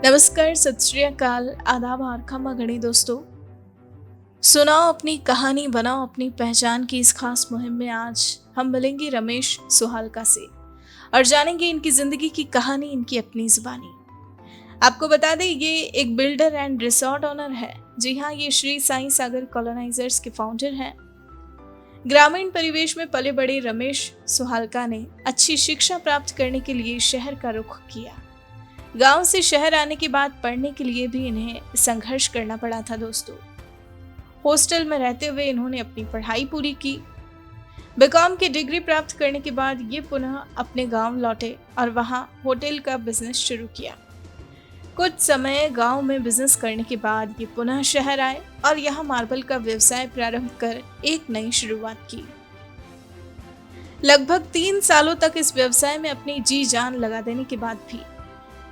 नमस्कार, सत श्री अकाल, आदाब और खमा गणी दोस्तों। सुनाओ अपनी कहानी, बनाओ अपनी पहचान की इस खास मुहिम में आज हम मिलेंगे रमेश सुहालका से और जानेंगे इनकी जिंदगी की कहानी, इनकी अपनी जुबानी। आपको बता दें, ये एक बिल्डर एंड रिसोर्ट ओनर है। जी हाँ, ये श्री साईं सागर कॉलोनाइजर्स के फाउंडर हैं। ग्रामीण परिवेश में पले बड़े रमेश सुहालका ने अच्छी शिक्षा प्राप्त करने के लिए शहर का रुख किया। गांव से शहर आने के बाद पढ़ने के लिए भी इन्हें संघर्ष करना पड़ा था दोस्तों। हॉस्टल में रहते हुए इन्होंने अपनी पढ़ाई पूरी की। बीकॉम की डिग्री प्राप्त करने के बाद ये पुनः अपने गांव लौटे और वहां होटल का बिजनेस शुरू किया। कुछ समय गांव में बिजनेस करने के बाद ये पुनः शहर आए और यहाँ मार्बल का व्यवसाय प्रारंभ कर एक नई शुरुआत की। लगभग 3 सालों तक इस व्यवसाय में अपनी जी जान लगा देने के बाद भी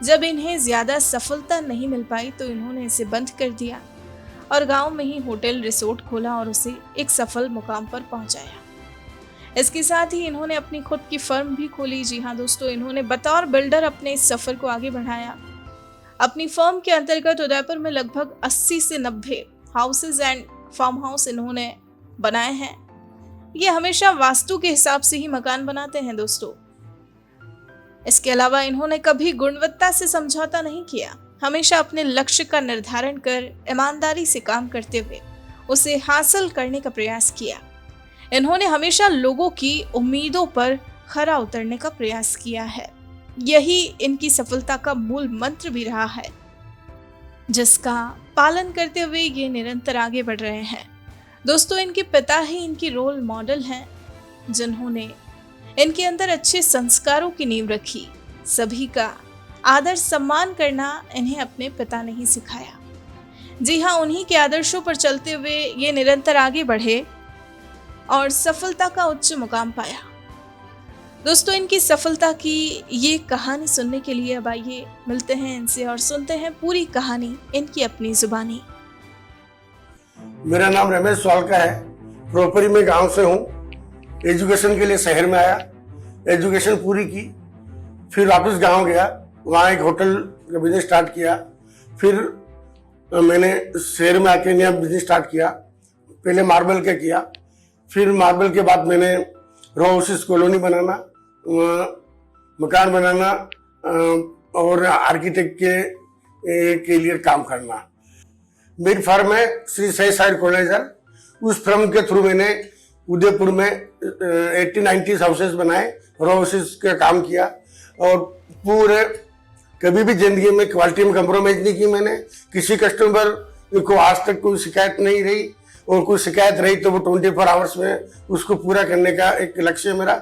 जब इन्हें ज्यादा सफलता नहीं मिल पाई तो इन्होंने इसे बंद कर दिया और गांव में ही होटल रिसोर्ट खोला और उसे एक सफल मुकाम पर पहुंचाया। इसके साथ ही इन्होंने अपनी खुद की फर्म भी खोली। जी हाँ दोस्तों, इन्होंने बतौर बिल्डर अपने इस सफर को आगे बढ़ाया। अपनी फर्म के अंतर्गत उदयपुर में लगभग 80 से 90 हाउसेज एंड फार्म हाउस इन्होंने बनाए हैं। ये हमेशा वास्तु के हिसाब से ही मकान बनाते हैं दोस्तों। इसके अलावा इन्होंने कभी गुणवत्ता से समझौता नहीं किया। हमेशा अपने लक्ष्य का निर्धारण कर ईमानदारी से काम करते हुए उसे हासिल करने का प्रयास किया। इन्होंने हमेशा लोगों की उम्मीदों पर खरा उतरने का प्रयास किया है। यही इनकी सफलता का मूल मंत्र भी रहा है, जिसका पालन करते हुए ये निरंतर आगे बढ़ रहे हैं। दोस्तों, इनके पिता ही इनकी रोल मॉडल हैं, जिन्होंने इनके अंदर अच्छे संस्कारों की नींव रखी। सभी का आदर सम्मान करना इन्हें अपने पिता ने ही सिखाया। जी हाँ, उन्हीं के आदर्शों पर चलते हुए ये निरंतर आगे बढ़े और सफलता का उच्च मुकाम पाया। दोस्तों, इनकी सफलता की ये कहानी सुनने के लिए अब आइए मिलते हैं इनसे और सुनते हैं पूरी कहानी, इनकी अपनी जुबानी। मेरा नाम रमेश सुहालका है। प्रॉपरी में गांव से हूँ। एजुकेशन के लिए शहर में आया, एजुकेशन पूरी की, फिर वापस गांव गया, वहाँ एक होटल का बिजनेस स्टार्ट किया। फिर मैंने शहर में आके नया बिजनेस स्टार्ट किया। पहले मार्बल का किया, फिर मार्बल के बाद मैंने रो हाउसेस कॉलोनी बनाना, मकान बनाना और आर्किटेक्ट के लिए काम करना। मेरी फर्म है श्री साईं सागर कॉलोनाइजर। उस फर्म के थ्रू मैंने उदयपुर में 80-90 हाउसेस बनाए, रो हाउसेस का काम किया और पूरे कभी भी जिंदगी में क्वालिटी में कंप्रोमाइज नहीं की मैंने। किसी कस्टमर को आज तक कोई शिकायत नहीं रही, और कोई शिकायत रही तो वो 24 आवर्स में उसको पूरा करने का एक लक्ष्य है मेरा।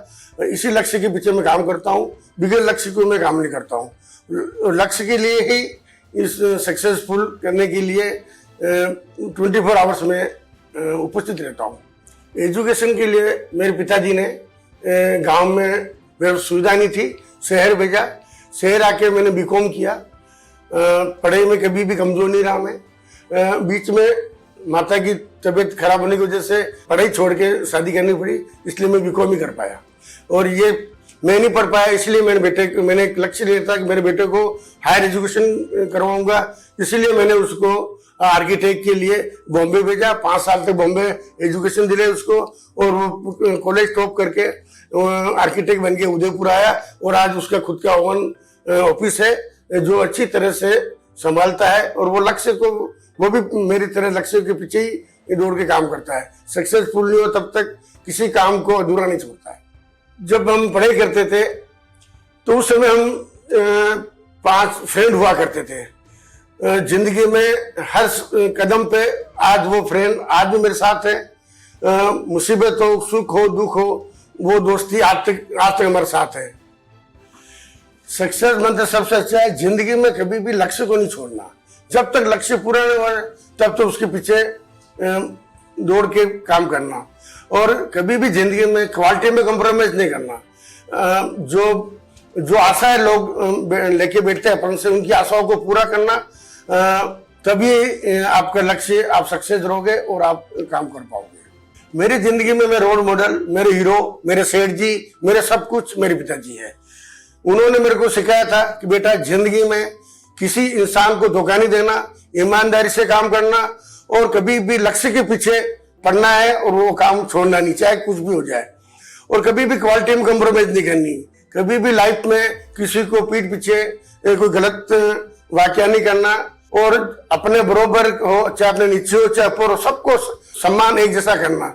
इसी लक्ष्य के पीछे मैं काम करता हूँ, बिगड़ लक्ष्य को मैं काम नहीं करता हूँ। लक्ष्य के लिए ही इस सक्सेसफुल करने के लिए 24 आवर्स में उपस्थित रहता हूँ। एजुकेशन के लिए मेरे पिताजी ने गांव में सुविधा नहीं थी, शहर भेजा। शहर आके मैंने बीकॉम किया। पढ़ाई में कभी भी कमजोर नहीं रहा मैं। बीच में माता की तबीयत खराब होने की वजह से पढ़ाई छोड़ के शादी करनी पड़ी, इसलिए मैं बीकॉम ही कर पाया। और ये मैं नहीं पढ़ पाया, इसलिए मैंने एक लक्ष्य लिया था कि मेरे बेटे को हायर एजुकेशन करवाऊंगा। इसलिए मैंने उसको आर्किटेक्ट के लिए बॉम्बे भेजा। 5 साल तक बॉम्बे एजुकेशन दिले उसको, और वो कॉलेज टॉप करके आर्किटेक्ट बन के उदयपुर आया। और आज उसका खुद का ओवन ऑफिस है जो अच्छी तरह से संभालता है, और वो लक्ष्य को, वो भी मेरी तरह लक्ष्य के पीछे ही दौड़ के काम करता है। सक्सेसफुल नहीं हो तब तक किसी काम को अधूरा नहीं छोड़ता है। जब हम पढ़ाई करते थे तो उस समय हम 5 फ्रेंड हुआ करते थे। जिंदगी में हर कदम पे आज वो फ्रेंड आज भी मेरे साथ है। मुसीबत हो, सुख हो, दुख हो, वो दोस्ती आज तक हमारे साथ है। सक्सेस मंत्र सबसे अच्छा है, जिंदगी में कभी भी लक्ष्य को नहीं छोड़ना। जब तक लक्ष्य पूरा नहीं हो तब तक उसके पीछे दौड़ के काम करना, और कभी भी जिंदगी में क्वालिटी में कॉम्प्रोमाइज नहीं करना। जो आशाएं लोग लेके बैठते हैं अपन से, उनकी आशाओं को पूरा करना, तभी आपका लक्ष्य, आप सक्सेस रहोगे और आप काम कर पाओगे। मेरी जिंदगी में मेरे रोल मॉडल, मेरे हीरो, मेरे सेठ जी, मेरे सब कुछ मेरे पिताजी है। उन्होंने मेरे को सिखाया था कि बेटा जिंदगी में किसी इंसान को धोखा नहीं देना, ईमानदारी से काम करना और कभी भी लक्ष्य के पीछे पड़ना है और वो काम छोड़ना नहीं, चाहे कुछ भी हो जाए। और कभी भी क्वालिटी में कम्प्रोमाइज नहीं करनी, कभी भी लाइफ में किसी को पीठ पीछे कोई गलत वाक्या नहीं करना और अपने बरोबर हो चाहे अपने नीचे हो चाहे ऊपर हो, सबको सम्मान एक जैसा करना।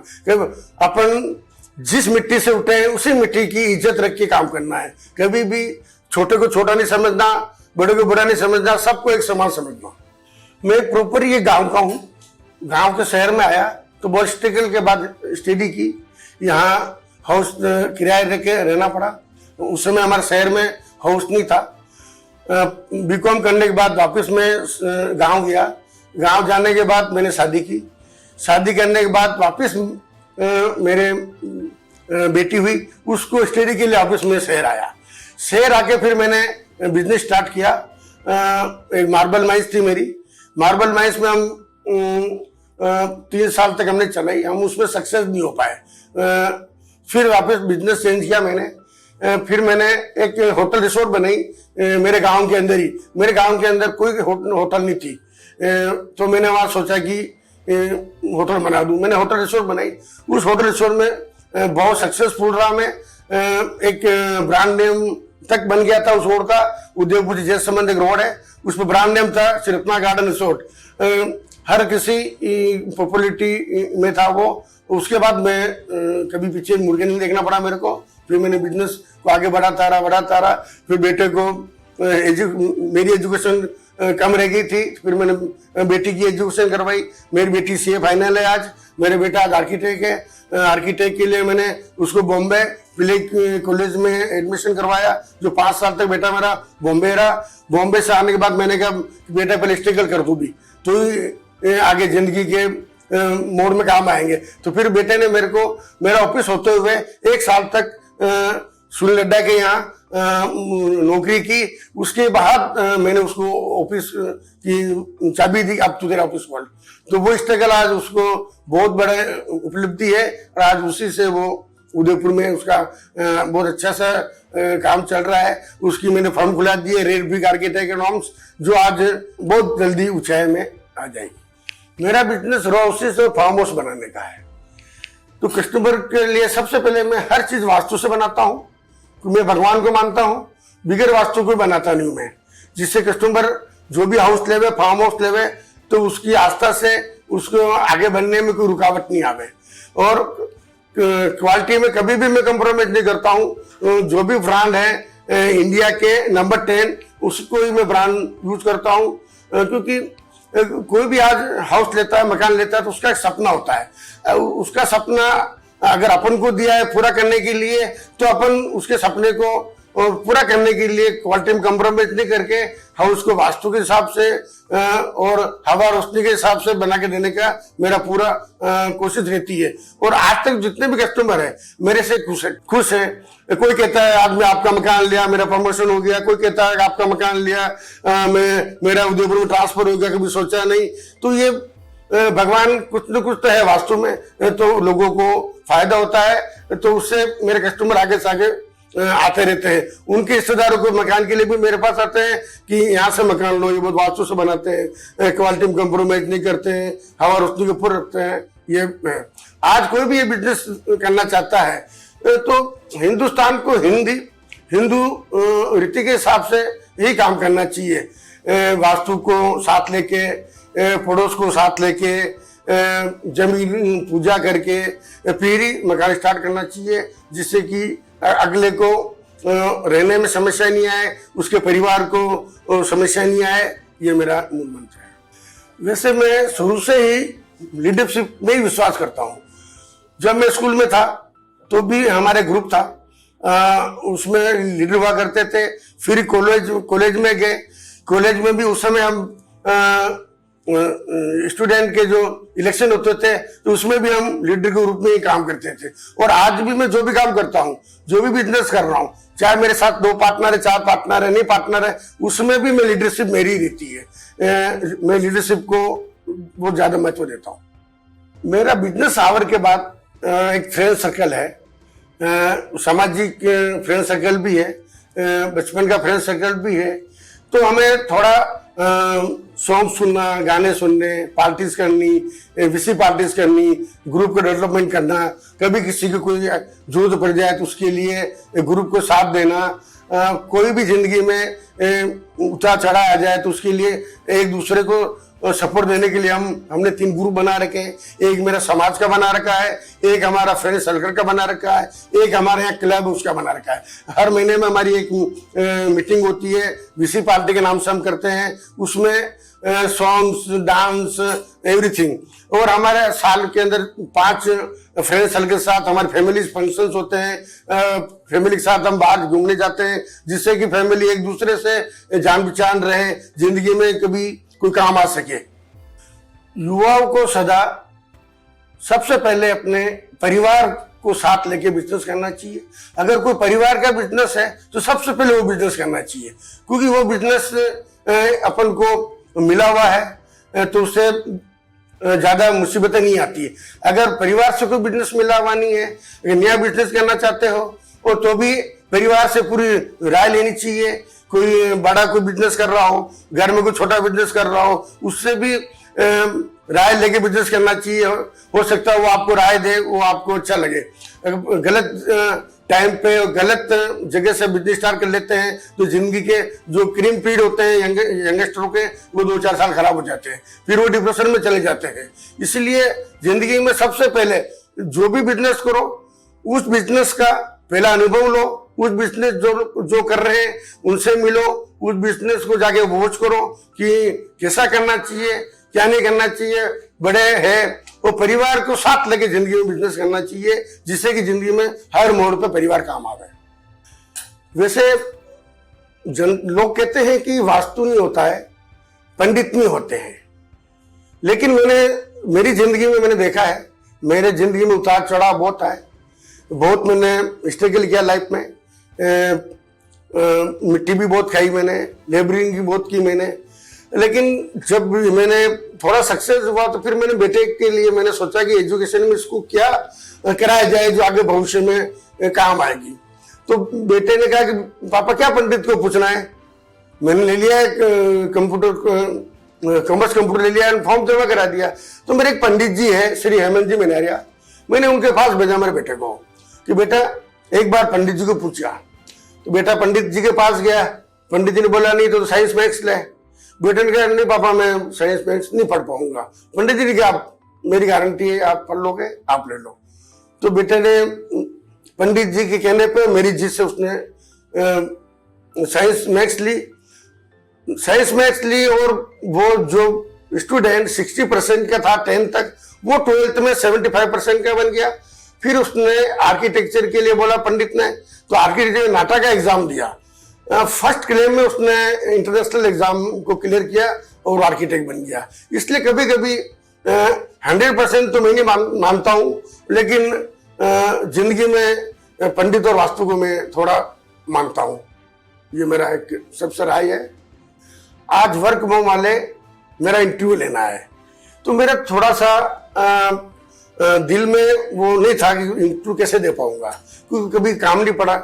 अपन जिस मिट्टी से उठे हैं उसी मिट्टी की इज्जत रख के काम करना है। कभी भी छोटे को छोटा नहीं समझना, बड़े को बुरा नहीं समझना, सबको एक समान समझना। मैं प्रॉपर ये गांव का हूँ, गांव के शहर में आया तो बहुत स्ट्रगल के बाद स्टडी की, यहाँ हाउस किराए रह के रहना पड़ा। उस समय हमारे शहर में हाउस नहीं था। बीकॉम करने के बाद वापस मैं गांव गया। गांव जाने के बाद मैंने शादी की। शादी करने के बाद वापस मेरे बेटी हुई, उसको स्टडी के लिए वापस मैं शहर आया। शहर आके फिर मैंने बिजनेस स्टार्ट किया। एक मार्बल माइंस थी मेरी। मार्बल माइंस में हम 3 साल तक हमने चलाई, हम उसमें सक्सेस नहीं हो पाए। फिर वापस बिजनेस चेंज किया मैंने। फिर मैंने एक होटल रिसोर्ट बनाई मेरे गांव के अंदर ही। मेरे गांव के अंदर कोई होटल नहीं थी, तो मैंने वहां सोचा कि होटल बना दूं। मैंने होटल रिसोर्ट बनाई। उस होटल रिसोर्ट में बहुत सक्सेसफुल रहा मैं। एक ब्रांड नेम तक बन गया था उस रोड का। उदयपुर जैसे संबंध एक रोड है, उस पर ब्रांड नेम था श्रीरत्ना गार्डन रिसोर्ट। हर किसी पॉपुलरिटी में था वो। उसके बाद मैं कभी पीछे मुड़ के नहीं देखना पड़ा मेरे को। फिर मैंने बिजनेस को आगे बढ़ाता रहा। फिर बेटे को मेरी एजुकेशन कम रह गई थी, फिर मैंने बेटी की एजुकेशन करवाई। मेरी बेटी सीए फाइनल है आज। मेरे बेटा आज आर्किटेक्ट है। आर्किटेक्ट के लिए मैंने उसको बॉम्बे प्ले कॉलेज में एडमिशन करवाया, जो 5 साल तक बेटा मेरा बॉम्बे रहा। बॉम्बे से आने के बाद मैंने कहा बेटा पहले स्ट्रगल कर तू भी, तो आगे जिंदगी के मोड़ में काम आएंगे। तो फिर बेटे ने मेरे को मेरा ऑफिस होते हुए 1 साल तक सुनील लड्डा के यहाँ नौकरी की। उसके बाद मैंने उसको ऑफिस की चाबी दी, अब तू तेरा ऑफिस खोल। तो वो स्ट्रगल आज उसको बहुत बड़ा उपलब्धि है और आज उसी से वो उदयपुर में उसका बहुत अच्छा सा काम चल रहा है। उसकी मैंने फर्म खुला दी है, रेड ब्रिक आर्किटेक्ट नॉर्म्स, जो आज बहुत जल्दी ऊंचाई में आ जाएगी। मेरा बिजनेस रो हाउसेस और फार्म हाउस बनाने का है। तो कस्टमर के लिए सबसे पहले मैं हर चीज वास्तु से बनाता हूँ। मैं भगवान को मानता हूँ, बिगैर वास्तु को बनाता नहीं हूँ मैं, जिससे कस्टमर जो भी हाउस लेवे, फार्म हाउस लेवे, तो उसकी आस्था से उसको आगे बढ़ने में कोई रुकावट नहीं आवे। और क्वालिटी में कभी भी मैं कंप्रोमाइज नहीं करता हूँ। जो भी ब्रांड है इंडिया के नंबर 10, उसको ही मैं ब्रांड यूज करता हूँ। क्योंकि कोई भी आज हाउस लेता है, मकान लेता है, तो उसका एक सपना होता है। उसका सपना अगर अपन को दिया है पूरा करने के लिए, तो अपन उसके सपने को पूरा करने के लिए क्वालिटी में कंप्रोमाइज नहीं करके हाउस को वास्तु के हिसाब से और हवा रोशनी के हिसाब से बना के देने का मेरा पूरा कोशिश रहती है। और आज तक जितने भी कस्टमर है मेरे से खुश है। कोई कहता है आज मैं आपका मकान लिया, मेरा प्रमोशन हो गया। कोई कहता है आपका मकान लिया, मेरा उदयपुर में ट्रांसफर हो गया, कभी सोचा नहीं। तो ये भगवान कुछ न कुछ तो है वास्तु में, तो लोगों को फायदा होता है। तो उससे मेरे कस्टमर आगे से आगे आते रहते हैं। उनके रिश्तेदारों को मकान के लिए भी मेरे पास आते हैं कि यहाँ से मकान लो, ये बहुत वास्तु से बनाते हैं, क्वालिटी में कंप्रोमाइज नहीं करते हैं, हवा रोशनी के ऊपर रखते हैं। ये आज कोई भी ये बिजनेस करना चाहता है तो हिंदुस्तान को हिंदू रीति के हिसाब से यही काम करना चाहिए। वास्तु को साथ लेके, पड़ोस को साथ लेके, जमीन पूजा करके फिर ही मकान स्टार्ट करना चाहिए, जिससे कि अगले को रहने में समस्या नहीं आए, उसके परिवार को समस्या नहीं आए। ये मेरा मूल मंत्र है। वैसे मैं शुरू से ही लीडरशिप में ही विश्वास करता हूँ। जब मैं स्कूल में था तो भी हमारे ग्रुप था, उसमें लीडर हुआ करते थे। फिर कॉलेज में गए। कॉलेज में भी उस समय हम स्टूडेंट के जो इलेक्शन होते थे तो उसमें भी हम लीडर के रूप में ही काम करते थे। और आज भी मैं जो भी काम करता हूँ, जो भी बिजनेस कर रहा हूँ, चाहे मेरे साथ 2 पार्टनर है, 4 पार्टनर है, नहीं पार्टनर है, उसमें भी मैं लीडरशिप मेरी रहती है। मैं लीडरशिप को बहुत ज्यादा महत्व देता हूँ। मेरा बिजनेस आवर के बाद एक फ्रेंड सर्कल है, सामाजिक फ्रेंड सर्कल भी है, बचपन का फ्रेंड सर्कल भी है। तो हमें थोड़ा सॉन्ग सुनना, गाने सुनने, पार्टीज करनी, विसी पार्टीज करनी, ग्रुप का डेवलपमेंट करना, कभी किसी को कोई जरूरत पड़ जाए तो उसके लिए ग्रुप को साथ देना, कोई भी जिंदगी में उतार चढ़ा आ जाए तो उसके लिए एक दूसरे को सपोर्ट देने के लिए हमने 3 ग्रुप बना रखे हैं। एक मेरा समाज का बना रखा है, एक हमारा फ्रेंड सर्कल का बना रखा है, एक हमारे यहाँ क्लब उसका बना रखा है। हर महीने में हमारी एक मीटिंग होती है, विसी पार्टी के नाम से हम करते हैं। उसमें सॉन्ग्स, डांस, एवरीथिंग। और हमारे साल के अंदर 5 फ्रेंड सर्कल के साथ हमारे फैमिली फंक्शंस होते हैं। फैमिली के साथ हम बाहर घूमने जाते हैं, जिससे कि फैमिली एक दूसरे से जान पहचान रहे, जिंदगी में कभी कोई काम आ सके। युवाओं को सदा सबसे पहले अपने परिवार को साथ लेके बिजनेस करना चाहिए। अगर कोई परिवार का बिजनेस है तो सबसे पहले वो बिजनेस करना चाहिए, क्योंकि वो बिजनेस अपन को मिला हुआ है तो उससे ज्यादा मुसीबतें नहीं आती है। अगर परिवार से कोई बिजनेस मिला हुआ नहीं है, अगर नया बिजनेस करना चाहते हो और तो भी परिवार से पूरी राय लेनी चाहिए। कोई बड़ा कोई बिजनेस कर रहा हो, घर में कोई छोटा बिजनेस कर रहा हो, उससे भी राय लेके बिजनेस करना चाहिए। हो सकता है वो आपको राय दे, वो आपको अच्छा लगे। गलत टाइम पे गलत जगह से बिजनेस स्टार्ट कर लेते हैं तो जिंदगी के जो क्रीम पीरियड होते हैं यंगस्टरों के, वो 2-4 साल खराब हो जाते हैं, फिर वो डिप्रेशन में चले जाते हैं। इसलिए जिंदगी में सबसे पहले जो भी बिजनेस करो, उस बिजनेस का पहला अनुभव लो, उस बिजनेस जो कर रहे हैं उनसे मिलो, उस बिजनेस को जाके वॉच करो कि कैसा करना चाहिए, क्या नहीं करना चाहिए। बड़े हैं वो परिवार को साथ लेके जिंदगी में बिजनेस करना चाहिए, जिससे कि जिंदगी में हर मोड़ पे परिवार काम आवे। वैसे लोग कहते हैं कि वास्तु नहीं होता है, पंडित नहीं होते हैं, लेकिन मेरी जिंदगी में मैंने देखा है, मेरे जिंदगी में उतार चढ़ाव बहुत है। बहुत मैंने स्ट्रगल किया लाइफ में, मिट्टी भी बहुत खाई मैंने, लेबरिंग भी बहुत की मैंने। लेकिन जब मैंने थोड़ा सक्सेस हुआ तो फिर मैंने बेटे के लिए मैंने सोचा कि एजुकेशन में इसको क्या कराया जाए जो आगे भविष्य में काम आएगी। तो बेटे ने कहा कि पापा क्या पंडित को पूछना है। मैंने ले लिया कॉमर्स कंप्यूटर ले लिया, फॉर्म जमा करा दिया। तो मेरे एक पंडित जी है, श्री हेमंत जी मनारिया, मैंने उनके पास भेजा मेरे बेटे को कि बेटा एक बार पंडित जी को पूछा। तो बेटा पंडित जी के पास गया, पंडित जी ने बोला नहीं तो साइंस मैथ्स ले। बेटे ने कहा नहीं पापा मैं साइंस मैथ्स नहीं पढ़ पाऊंगा। पंडित जी ने कहा मेरी गारंटी है आप पढ़ लोगे, आप ले लो। तो बेटे ने पंडित जी के कहने पे मेरी जिद से उसने साइंस मैथ्स ली और वो जो स्टूडेंट 60% का था 10th तक, वो 12th में 75% का बन गया। फिर उसने आर्किटेक्चर के लिए बोला पंडित ने, तो आर्किटेक्चर नाटा का एग्जाम दिया। फर्स्ट क्लेम में उसने इंटरनेशनल एग्जाम को क्लियर किया और आर्किटेक्ट बन गया। इसलिए कभी कभी 100% तो मैं नहीं मानता हूँ, लेकिन जिंदगी में पंडित और वास्तु को मैं थोड़ा मानता हूँ। ये मेरा एक सबसे राय है। आज वर्क फ्रॉम वाले मेरा इंटरव्यू लेना है, तो मेरा थोड़ा सा दिल में वो नहीं था कि इंटरव्यू कैसे दे पाऊंगा, क्योंकि कभी काम नहीं पड़ा।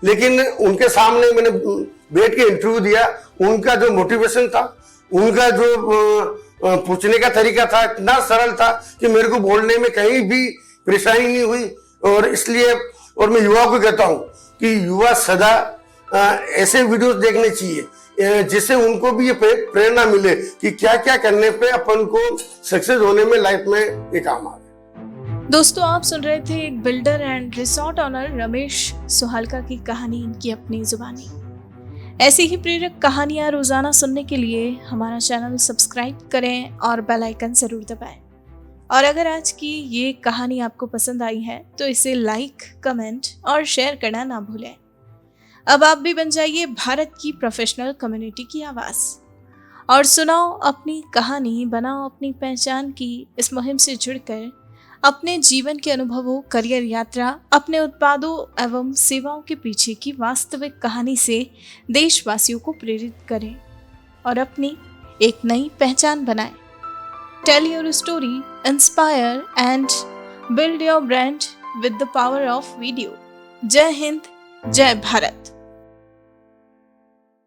लेकिन उनके सामने मैंने बैठ के इंटरव्यू दिया। उनका जो मोटिवेशन था, उनका जो पूछने का तरीका था, इतना सरल था कि मेरे को बोलने में कहीं भी परेशानी नहीं हुई। और इसलिए और मैं युवा को कहता हूँ कि युवा सदा ऐसे वीडियोस देखने चाहिए जिससे उनको भी ये प्रेरणा मिले कि क्या क्या करने पे अपन को सक्सेस होने में लाइफ में ये काम आए। दोस्तों आप सुन रहे थे एक builder and resort owner Ramesh Suhalka की कहानी, इनकी अपनी जुबानी। ऐसी ही प्रेरक कहानियां रोजाना सुनने के लिए हमारा चैनल सब्सक्राइब करें और बेल आइकन जरूर दबाएं। और अगर आज की ये कहानी आपको पसंद आई है तो इसे लाइक, कमेंट और शेयर करना ना भूलें। अब आप भी बन जाइए भारत की प्रोफेशनल कम्युनिटी की आवाज़ और सुनाओ अपनी कहानी, बनाओ अपनी पहचान की इस मुहिम से जुड़कर अपने जीवन के अनुभवों, करियर यात्रा, अपने उत्पादों एवं सेवाओं के पीछे की वास्तविक कहानी से देशवासियों को प्रेरित करें और अपनी एक नई पहचान बनाएं। Tell your story, inspire and build your brand with the power of video. Jai Hind, जय भारत।